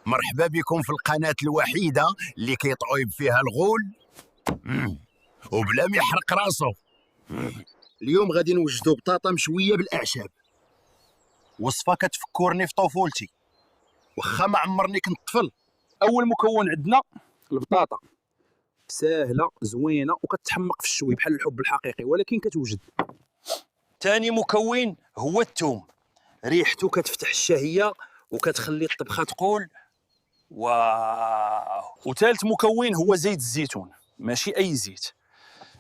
مرحبا بكم في القناة الوحيدة اللي كيطيب فيها الغول وبلا ما يحرق راسو. اليوم غادي نوجدو بطاطا مشوية بالأعشاب، وصفة كتفكرني في طفولتي واخا ما عمرني كنت طفل. اول مكون عندنا البطاطا، ساهله زوينه وكتحمق في الشوي بحال الحب الحقيقي، ولكن كتوجد. ثاني مكون هو الثوم، ريحته كتفتح الشهيه وكتخلي الطبخه تقول واو. وثالث مكون هو زيت الزيتون، ماشي اي زيت،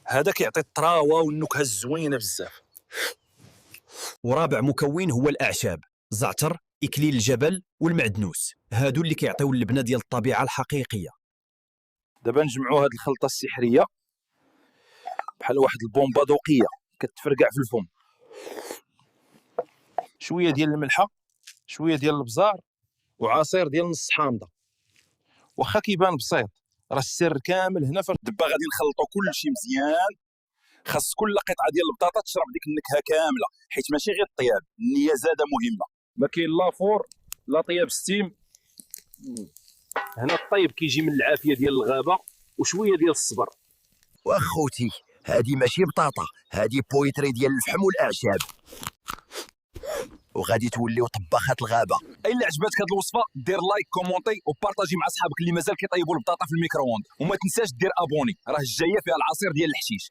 هذا كيعطي الطراوه والنكهه الزوينه بزاف. ورابع مكون هو الاعشاب، زعتر، اكليل الجبل والمعدنوس، هادو اللي كيعطيو اللبنه ديال الطبيعه الحقيقيه. دابا نجمعوا هاد الخلطه السحريه بحال واحد البومبا ذوقيه كتفرقع في الفم. شويه ديال الملحه، شويه ديال البزار، وعصير ديال نص حامضه. واخا كيبان بسيط، راه السر كامل هنا. دابا غادي نخلطوا كل شيء مزيان. خاص كل قطعه ديال البطاطا تشرب ديك النكهه كامله، حيت ماشي غير الطياب، النيه زاده مهمه. ما كاين لا فور لا طياب ستيم. هنا الطيب كيجي من العافيه ديال الغابه وشويه ديال الصبر. واخوتي هادي ماشي بطاطا، هادي بويتري ديال الفحم والاعشاب، وغادي توليو طباخات الغابه. اي اللي عجبتك هاد الوصفه دير لايك كومونتي وبارطاجي مع صحابك اللي مازال كيطيبوا البطاطا في الميكرووند، وما تنساش دير ابوني، راه الجايه فيها العصير ديال الحشيش.